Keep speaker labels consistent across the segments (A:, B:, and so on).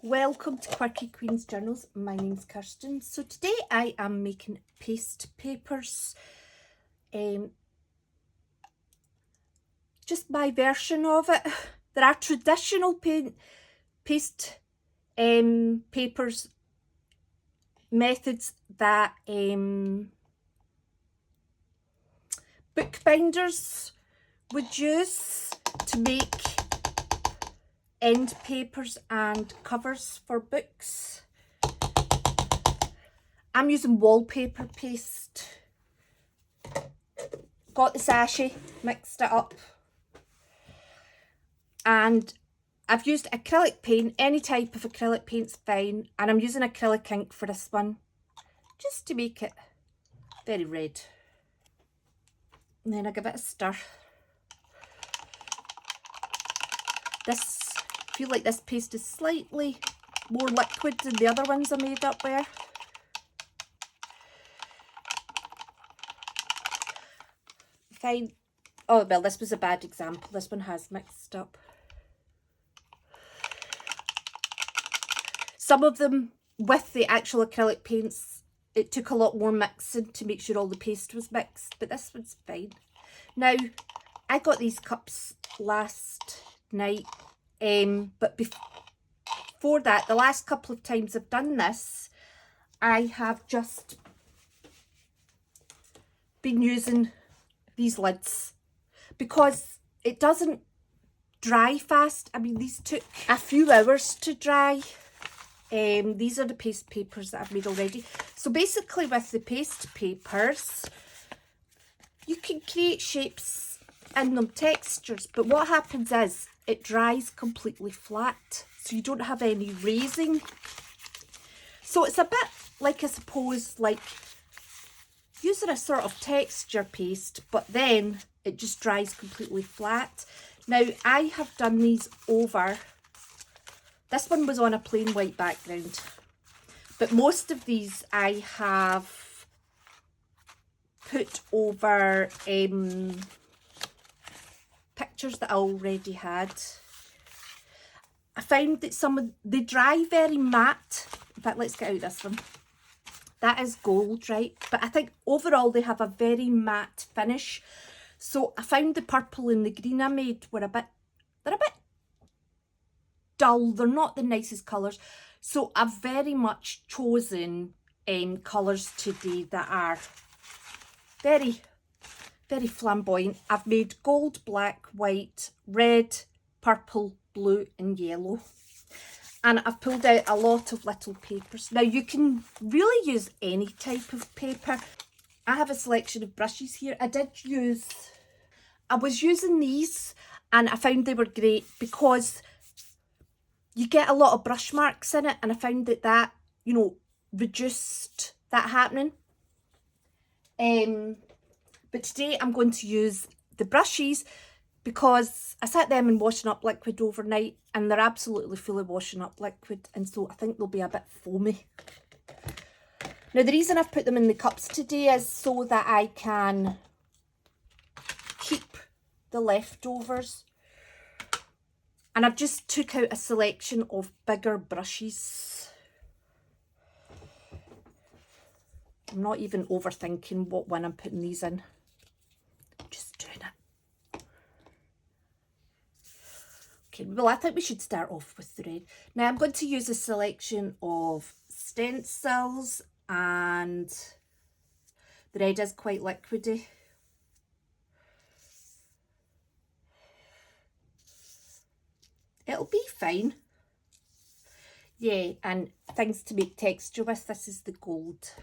A: Welcome to Quirky Queen's Journals. My name's Kirsten. So today I am making paste papers. Just my version of it. There are traditional paste papers methods that bookbinders would use to make end papers and covers for books. I'm using wallpaper paste. Got the sachet, mixed it up, and I've used acrylic paint. Any type of acrylic paint's fine, and I'm using acrylic ink for this one just to make it very red. And then I give it a stir. I feel like this paste is slightly more liquid than the other ones I made up there. Fine. Oh, well, this was a bad example. This one has mixed up. Some of them, with the actual acrylic paints, it took a lot more mixing to make sure all the paste was mixed, but this one's fine. Now, I got these cups last night, but before that, the last couple of times I've done this, I have just been using these lids because it doesn't dry fast. I mean, these took a few hours to dry. These are the paste papers that I've made already. So basically with the paste papers, you can create shapes in them, textures, but what happens is it dries completely flat, so you don't have any raising. So it's a bit like, I suppose, like using a sort of texture paste, but then it just dries completely flat. Now, I have done these over, this one was on a plain white background, but most of these I have put over pictures that I already had. I found that they dry very matte. In fact, let's get out this one. That is gold, right? But I think overall they have a very matte finish. So I found the purple and the green I made were they're a bit dull. They're not the nicest colours. So I've very much chosen colours today that are very, very flamboyant. I've made gold, black, white, red, purple, blue and yellow. And I've pulled out a lot of little papers. Now, you can really use any type of paper. I have a selection of brushes here. I was using these and I found they were great because you get a lot of brush marks in it, and I found that, you know, reduced that happening. But today I'm going to use the brushes because I set them in washing up liquid overnight and they're absolutely full of washing up liquid, and so I think they'll be a bit foamy. Now, the reason I've put them in the cups today is so that I can keep the leftovers. And I've just took out a selection of bigger brushes. I'm not even overthinking what one I'm putting these in. I'm just doing it. Okay, well, I think we should start off with the red. Now, I'm going to use a selection of stencils, and the red is quite liquidy. It'll be fine. Yeah, and things to make texture with. This is the gold.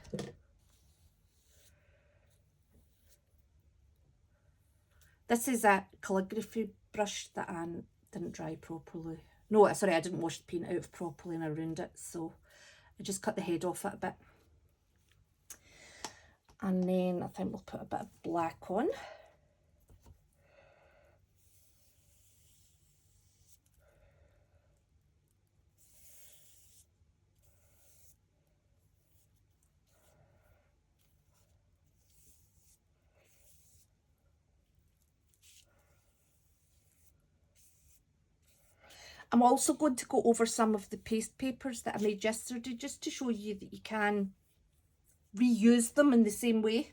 A: This is a calligraphy brush that I didn't dry properly. No, sorry, I didn't wash the paint out properly and I ruined it, so I just cut the head off it a bit. And then I think we'll put a bit of black on. I'm also going to go over some of the paste papers that I made yesterday, just to show you that you can reuse them in the same way.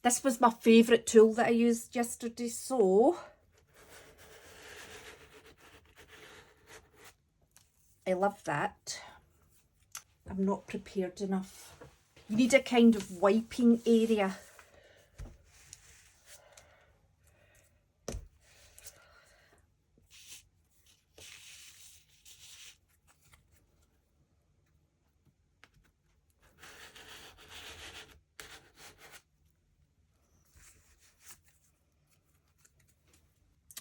A: This was my favourite tool that I used yesterday, so I love that. I'm not prepared enough. You need a kind of wiping area.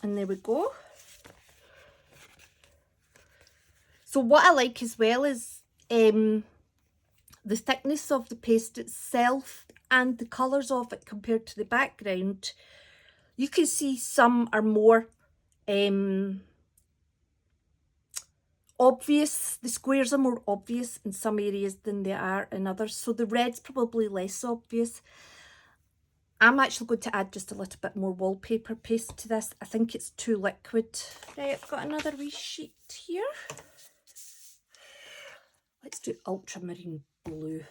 A: And there we go. So what I like as well is the thickness of the paste itself and the colours of it compared to the background. You can see some are more obvious. The squares are more obvious in some areas than they are in others. So the red's probably less obvious. I'm actually going to add just a little bit more wallpaper paste to this. I think it's too liquid. Right, I've got another wee sheet here. Let's do ultramarine blue. Do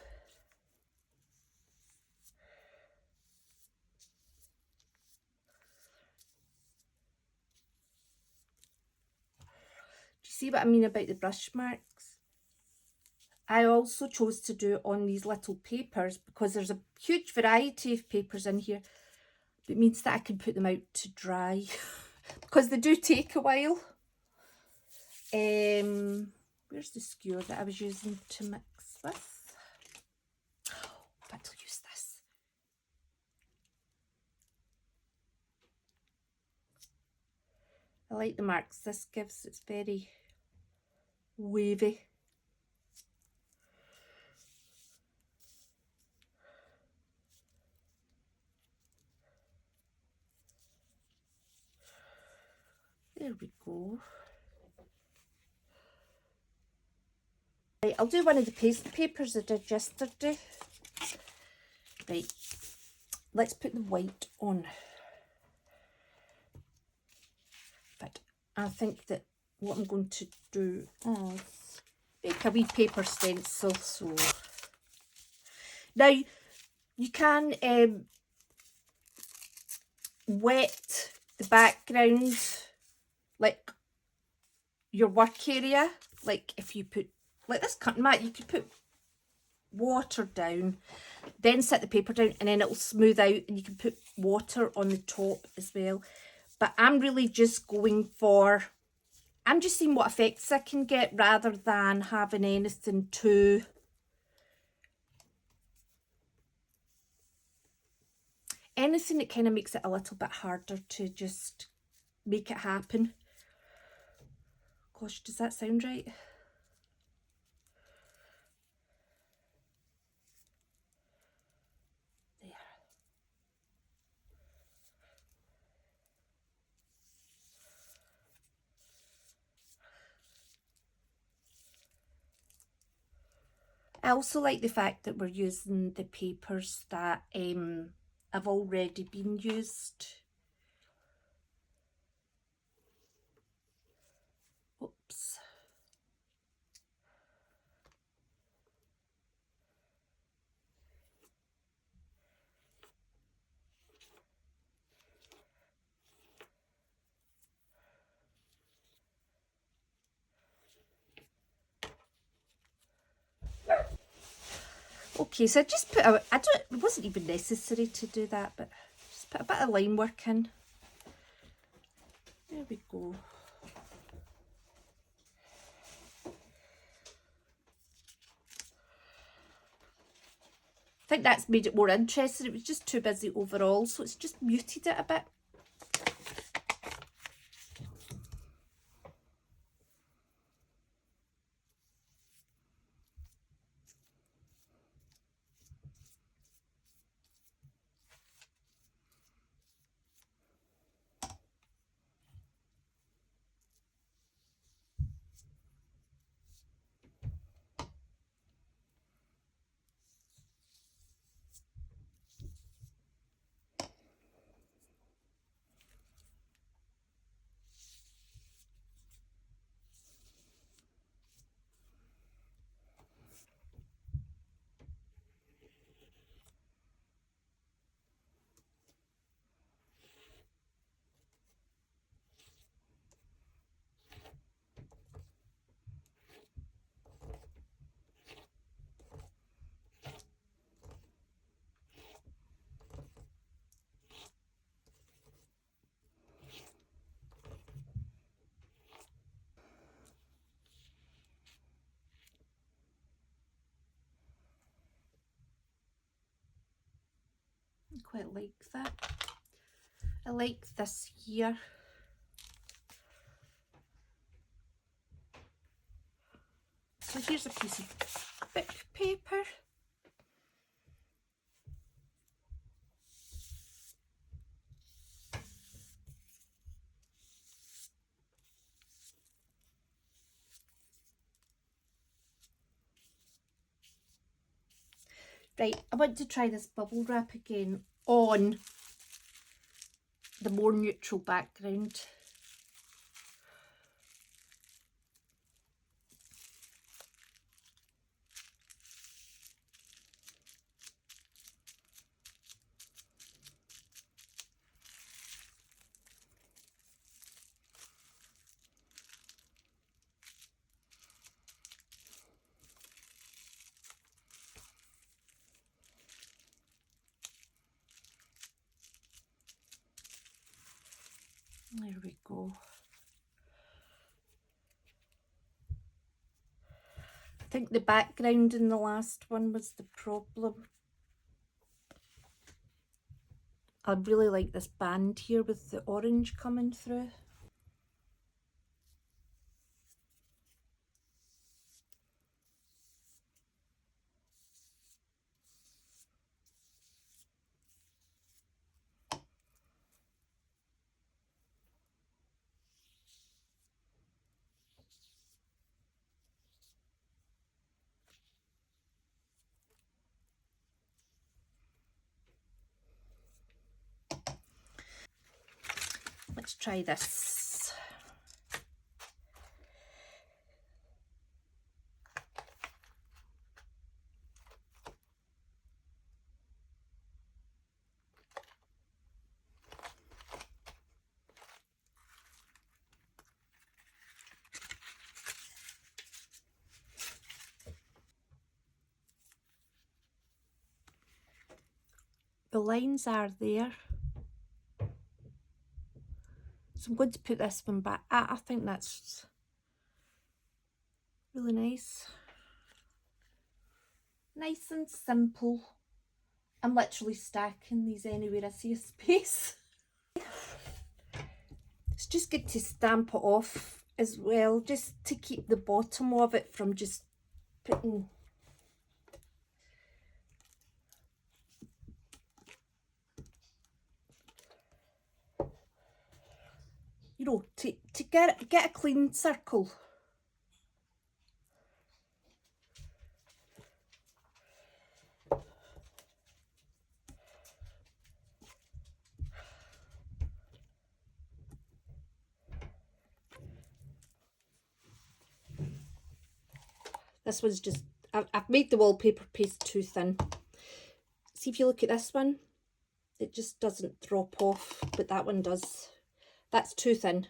A: you see what I mean about the brush marks? I also chose to do it on these little papers because there's a huge variety of papers in here. It means that I can put them out to dry because they do take a while. Where's the skewer that I was using to mix with? Oh, I'll use this. I like the marks this gives. It's very wavy. There we go. Right, I'll do one of the paste papers I did yesterday. Right, let's put the white on. But I think that what I'm going to do is make a wee paper stencil. So now you can wet the background, like your work area. Like if you put, like this cutting mat, you could put water down, then set the paper down, and then it'll smooth out, and you can put water on the top as well. But I'm really just going for, I'm just seeing what effects I can get rather than having anything too anything that kind of makes it a little bit harder to just make it happen. Gosh, does that sound right? There. I also like the fact that we're using the papers that have already been used. Oops. Okay, so I just put a, it wasn't even necessary to do that, but just put a bit of line work in. There we go. I think that's made it more interesting. It was just too busy overall, so it's just muted it a bit. quite like that. I like this here. So here's a piece of book paper. Right, I want to try this bubble wrap again on the more neutral background. There we go. I think the background in the last one was the problem. I really like this band here with the orange coming through. Let's try this. The lines are there. So I'm going to put this one back. I think that's really nice. Nice and simple. I'm literally stacking these anywhere I see a space. It's just good to stamp it off as well, just to keep the bottom of it from just putting to get a clean circle. This was just, I've made the wallpaper paste too thin. See, if you look at this one, it just doesn't drop off, but that one does. That's too thin.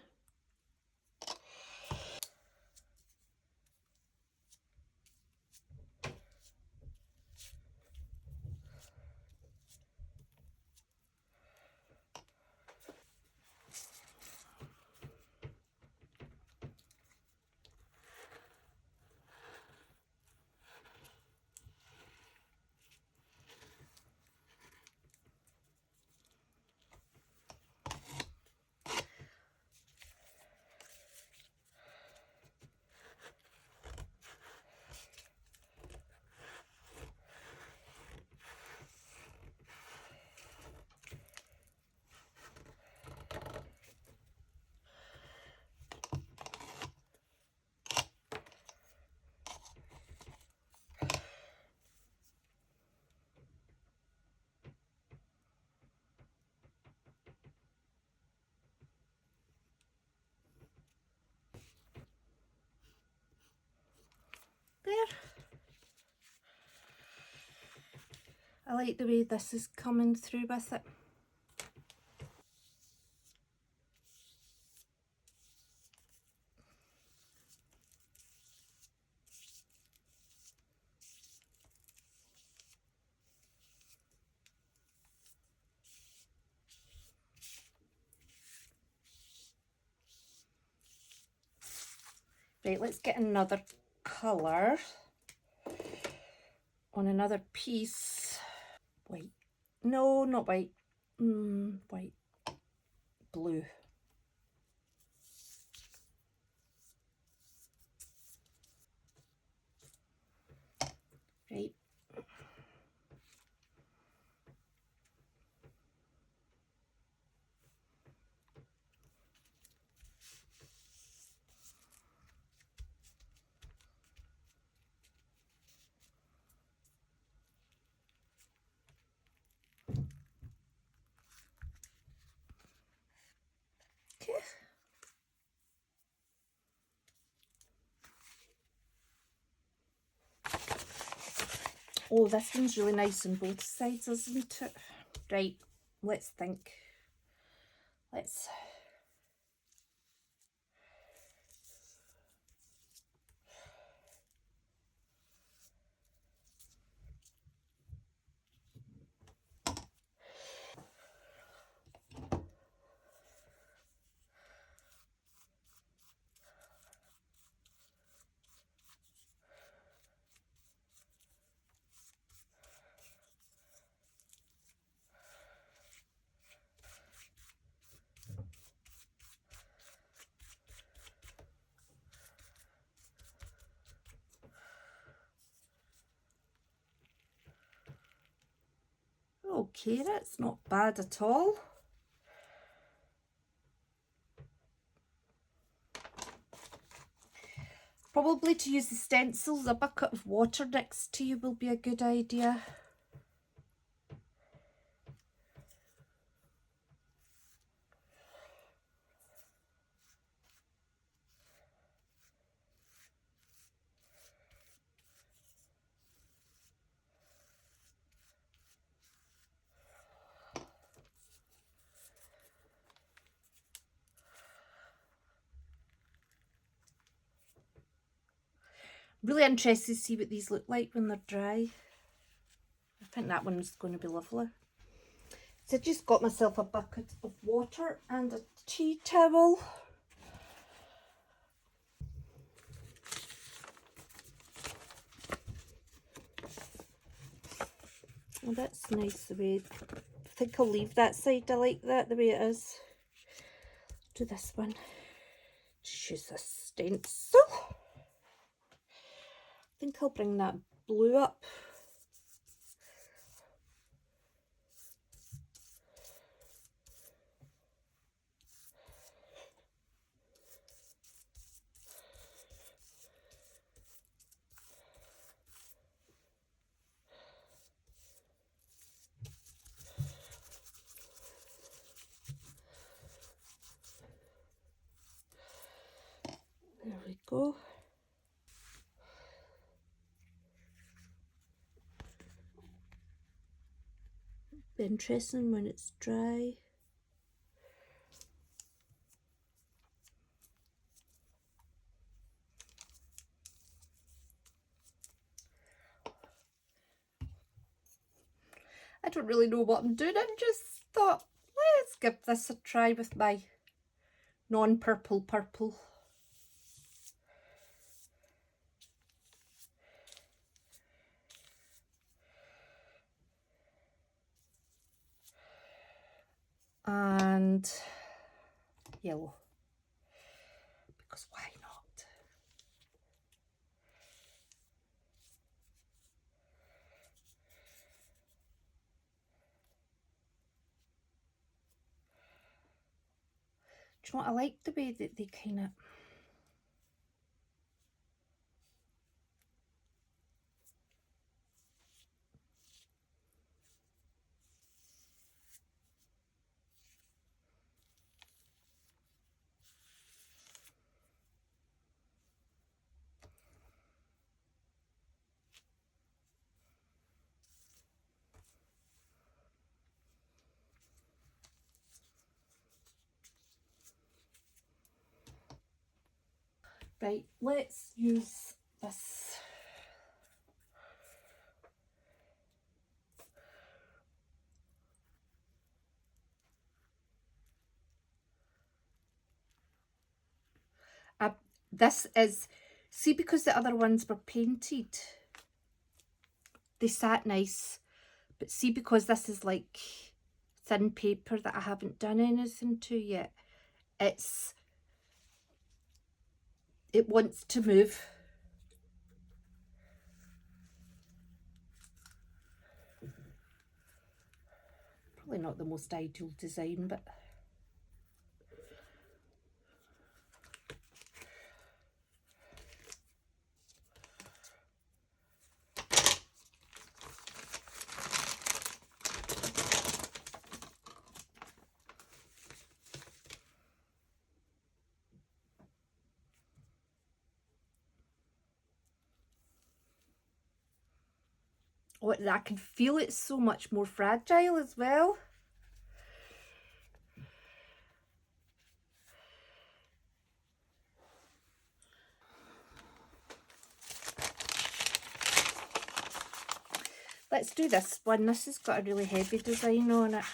A: There. I like the way this is coming through with it. Right, let's get another colour on another piece. White. No, not white. White. Blue. Right. Okay. Oh, this one's really nice on both sides, isn't it? Right, let's think. Let's... Okay, that's not bad at all. Probably to use the stencils, a bucket of water next to you will be a good idea. Really interested to see what these look like when they're dry. I think that one's going to be lovely. So I just got myself a bucket of water and a tea towel. Oh, that's nice the way. I think I'll leave that side. I like that the way it is. Do this one. Just use a stencil. I think I'll bring that blue up. There we go. Be interesting when it's dry. I don't really know what I'm doing. I just thought, let's give this a try with my non-purple purple. And yellow, because why not? Do you know what? I like the way that they kind of... Right, let's use this. This is, see, because the other ones were painted, they sat nice, But see, because this is like thin paper that I haven't done anything to yet, it wants to move. Probably not the most ideal design, but oh, I can feel it's so much more fragile as well. Let's do this one. This has got a really heavy design on it.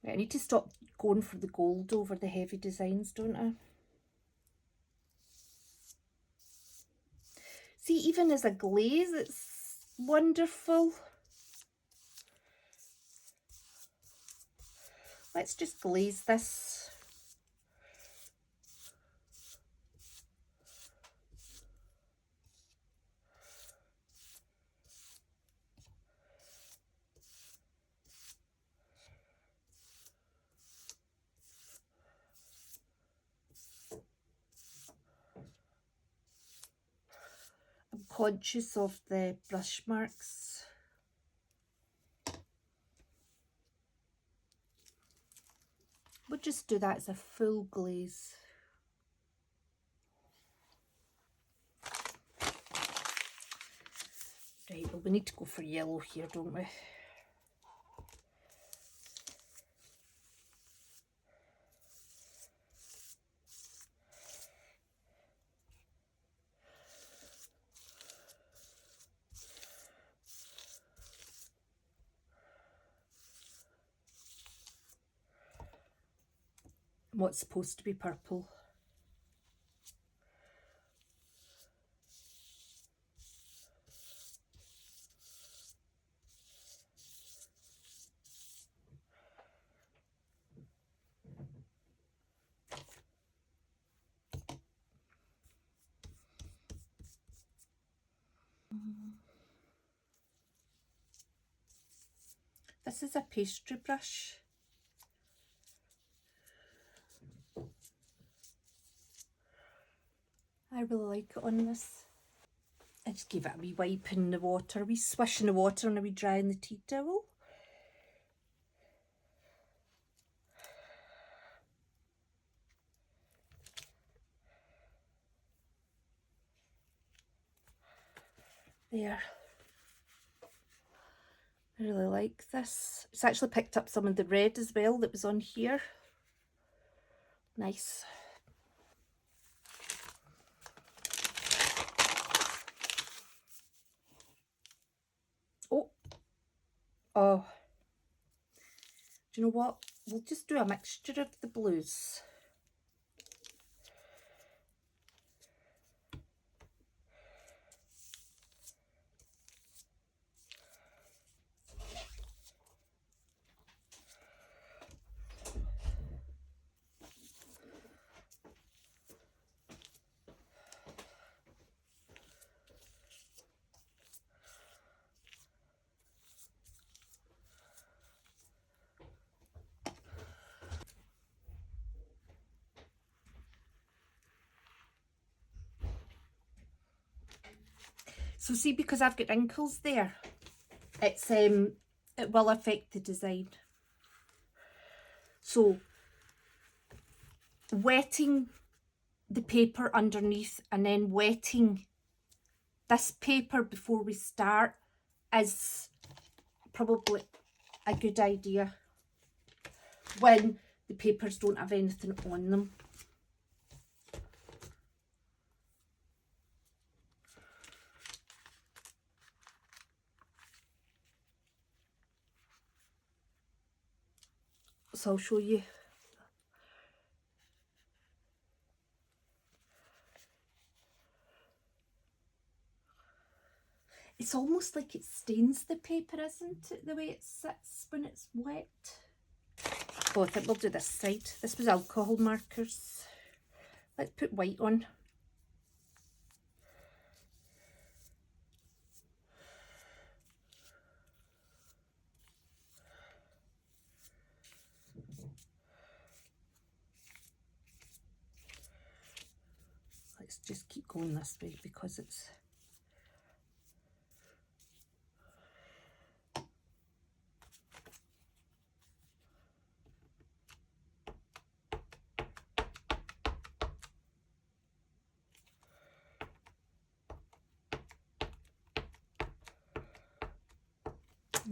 A: Right, I need to stop going for the gold over the heavy designs, don't I? See, even as a glaze, it's wonderful. Let's just glaze this. I'm conscious of the brush marks. We'll just do that as a full glaze. Right, well, we need to go for yellow here, don't we? What's supposed to be purple. This is a pastry brush. I really like it on this. I just give it a wee wipe in the water, a wee swish in the water and a wee dry in the tea towel. There. I really like this. It's actually picked up some of the red as well that was on here. Nice. Oh, do you know what? We'll just do a mixture of the blues. So see, because I've got wrinkles there, it will affect the design. So wetting the paper underneath and then wetting this paper before we start is probably a good idea when the papers don't have anything on them. So I'll show you. It's almost like it stains the paper, isn't it, the way it sits when it's wet? Oh, I think we'll do this side. This was alcohol markers. Let's put white on. Let's just keep going this way because it's...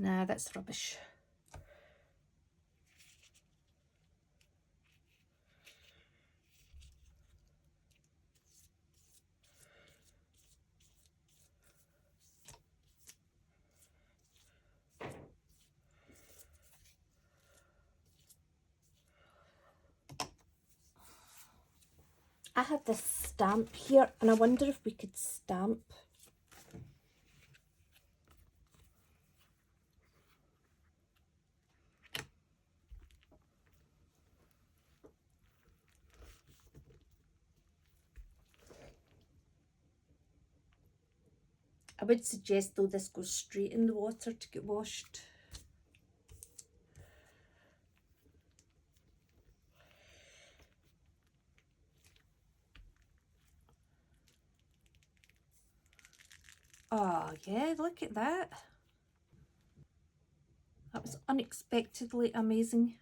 A: Nah, that's rubbish. I have this stamp here and I wonder if we could stamp. I would suggest though this goes straight in the water to get washed. Oh yeah, look at that. That was unexpectedly amazing.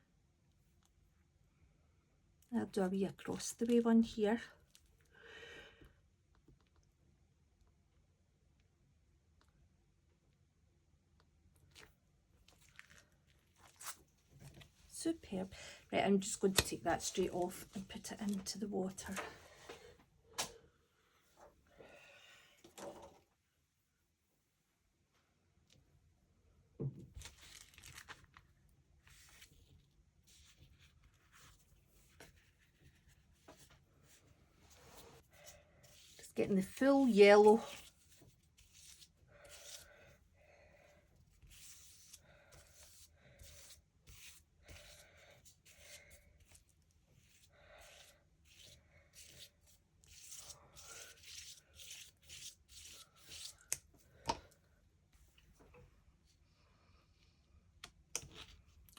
A: I'll do a wee across the way one here. Superb. Right, I'm just going to take that straight off and put it into the water. Just getting the full yellow.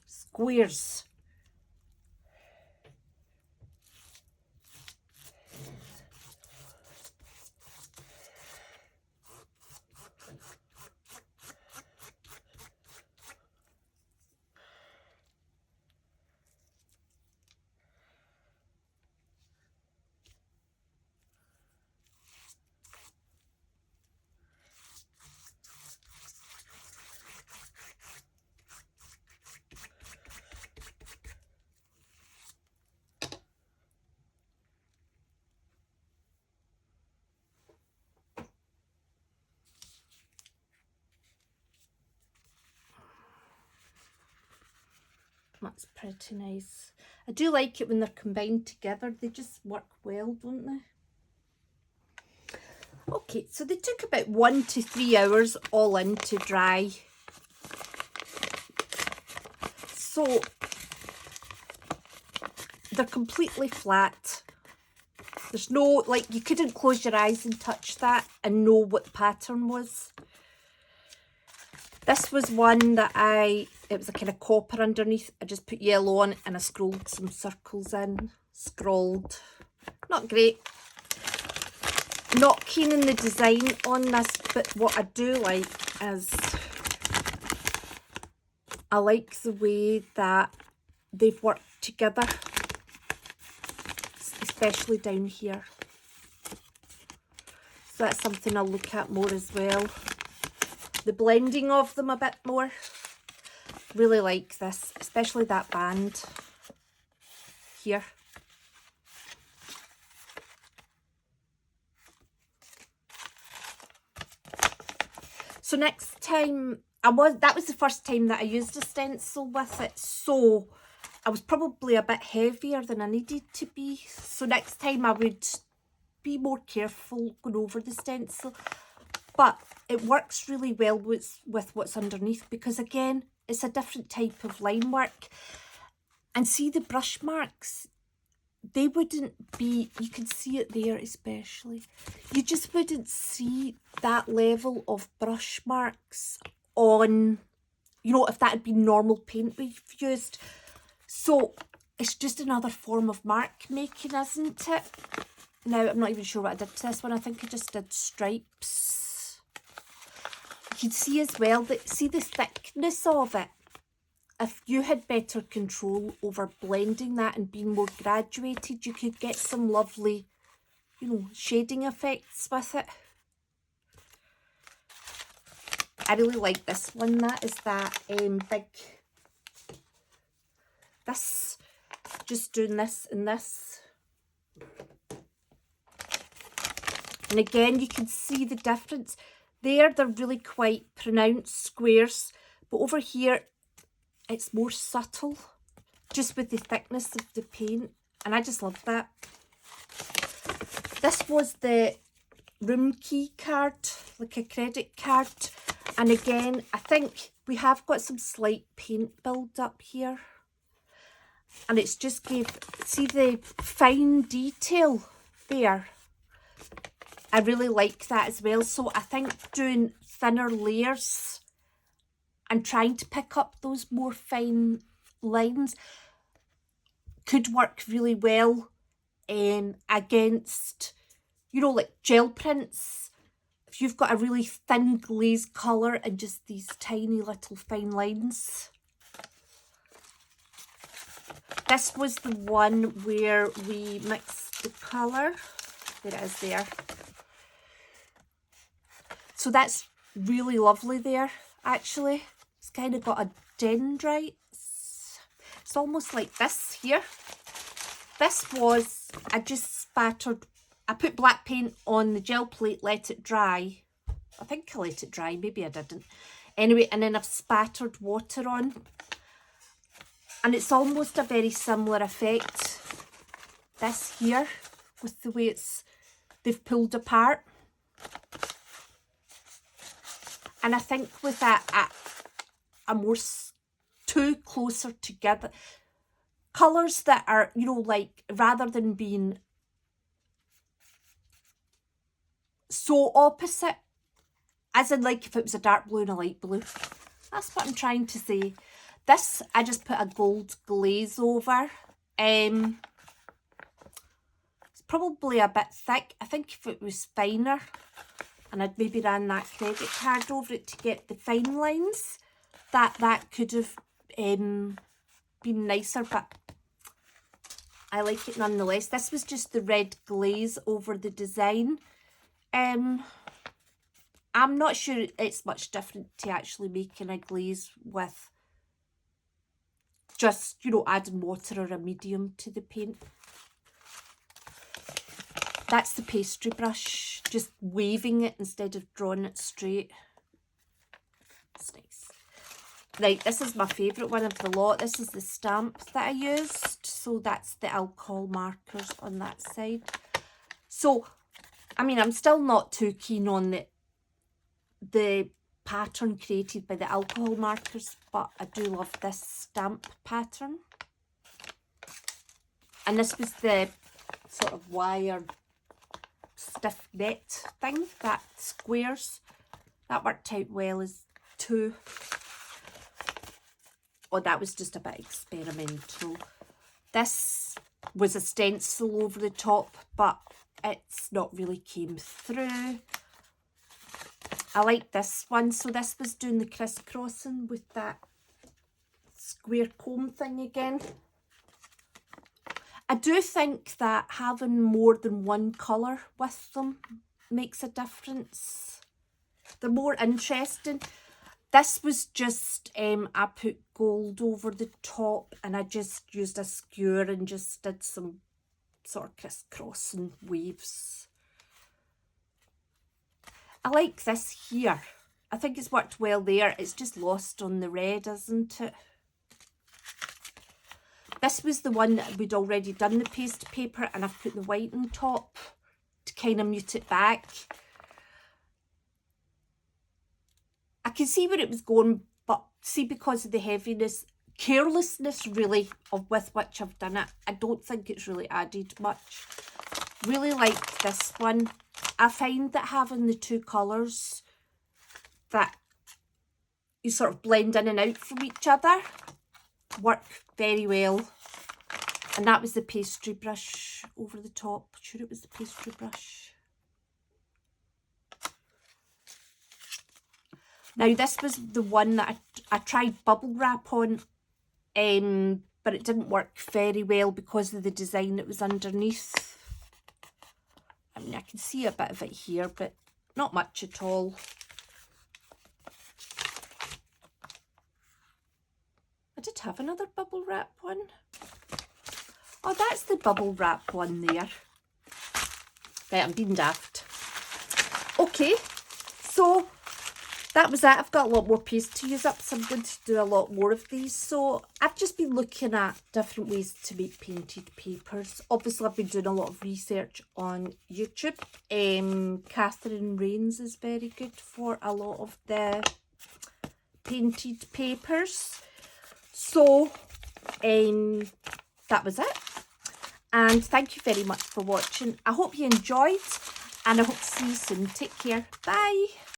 A: Squares. That's pretty nice. I do like it when they're combined together. They just work well, don't they? Okay, so they took about 1 to 3 hours all in to dry. So they're completely flat. There's no, like, you couldn't close your eyes and touch that and know what the pattern was. This was one that it was a kind of copper underneath. I just put yellow on it and I scrolled some circles in. Scrolled. Not great. Not keen in the design on this, but what I do like is I like the way that they've worked together, especially down here. So that's something I'll look at more as well. The blending of them a bit more. Really like this, especially that band here. So next time, that was the first time that I used a stencil with it, so I was probably a bit heavier than I needed to be. So next time I would be more careful going over the stencil. but it works really well with what's underneath, because again, it's a different type of line work. And see the brush marks, they wouldn't be, you can see it there especially, you just wouldn't see that level of brush marks on, you know, if that had been normal paint we've used. So it's just another form of mark making, isn't it? Now, I'm not even sure what I did to this one. I think I just did stripes. You can see as well, that see the thickness of it. If you had better control over blending that and being more graduated, you could get some lovely, you know, shading effects with it. I really like this one. That is that big, this, just doing this and this. And again, you can see the difference. There, they're really quite pronounced squares, but over here, it's more subtle, just with the thickness of the paint. And I just love that. This was the room key card, like a credit card. And again, I think we have got some slight paint build up here. And it's just gave, see the fine detail there? I really like that as well. So I think doing thinner layers and trying to pick up those more fine lines could work really well against, you know, like gel prints. If you've got a really thin glaze colour and just these tiny little fine lines. This was the one where we mixed the colour. There it is there. So that's really lovely there, actually. It's kind of got a dendrites. It's almost like this here. This was, I just spattered, I put black paint on the gel plate, let it dry. I think I let it dry, maybe I didn't. Anyway, and then I've spattered water on. And it's almost a very similar effect. This here, with the way they've pulled apart. And I think with that, a more two closer together colours that are, you know, like, rather than being so opposite, as in like if it was a dark blue and a light blue. That's what I'm trying to say. This, I just put a gold glaze over. It's probably a bit thick. I think if it was finer, and I'd maybe ran that credit card over it to get the fine lines, that could have been nicer, but I like it nonetheless. This was just the red glaze over the design. I'm not sure it's much different to actually making a glaze with just, you know, adding water or a medium to the paint. That's the pastry brush, just waving it instead of drawing it straight. It's nice. Right, this is my favourite one of the lot. This is the stamp that I used. So that's the alcohol markers on that side. So, I mean, I'm still not too keen on the pattern created by the alcohol markers, but I do love this stamp pattern. And this was the sort of wire stiff net thing, that squares. That worked out well as two. Oh, that was just a bit experimental. This was a stencil over the top, but it's not really came through. I like this one. So this was doing the crisscrossing with that square comb thing again. I do think that having more than one colour with them makes a difference. They're more interesting. This was just, I put gold over the top and I just used a skewer and just did some sort of crisscrossing waves. I like this here. I think it's worked well there. It's just lost on the red, isn't it? This was the one that we'd already done the paste paper, and I've put the white on top to kind of mute it back. can see where it was going, but see, because of the heaviness, carelessness really of with which I've done it, I don't think it's really added much. Really liked this one. I find that having the two colours that you sort of blend in and out from each other work very well. And that was the pastry brush over the top. I'm sure it was the pastry brush. Now this was the one that I tried bubble wrap on, but it didn't work very well because of the design that was underneath. I mean, I can see a bit of it here, but not much at all. I did have another bubble wrap one. Oh, that's the bubble wrap one there. Right, I'm being daft. Okay, so that was it. I've got a lot more paste to use up, so I'm going to do a lot more of these. So I've just been looking at different ways to make painted papers. Obviously, I've been doing a lot of research on YouTube. Catherine Rains is very good for a lot of the painted papers. So that was it. And thank you very much for watching. I hope you enjoyed, and I hope to see you soon. Take care. Bye.